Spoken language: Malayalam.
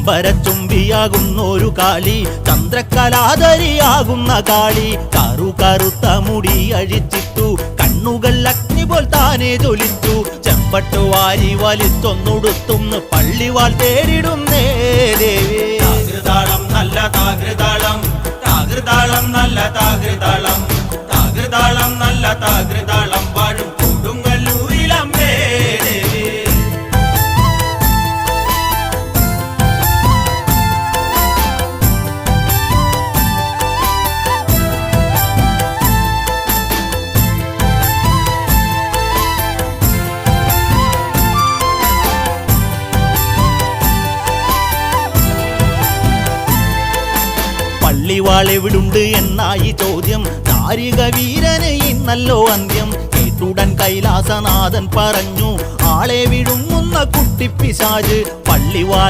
അമ്പരച്ചുംബിയാകുന്നൊരു കാളി, ചന്ദ്രകലാധരിയാകുന്ന കാളി. കറുത്ത മുടി അഴിച്ചിട്ടു, കണ്ണുകൾ അഗ്നി പോൽ താനെ ജ്വലിച്ചു. ചെമ്പട്ടു വാരി വലിച്ചൊന്നുടുത്തുന്ന് പള്ളിവാൾ തേടിടുന്നേ ദേവി. താകൃതാളം നല്ല താകൃതാളം, താകൃതാളം നല്ല താകൃതാളം, താകൃതാളം നല്ല താകൃതാളം വാഴും കൊടുങ്ങല്ലൂരിലമ്മേ ദേവി. പള്ളിവാൾ എവിടുണ്ട് എന്നായി ചോദ്യം, നാരിക വീരന് ഇന്നല്ലോ അന്ത്യം. കേട്ടുടൻ കൈലാസനാഥൻ പറഞ്ഞു, ആളെ വിഴുങ്ങുന്ന കുട്ടിപ്പിശാച്. പള്ളിവാൾ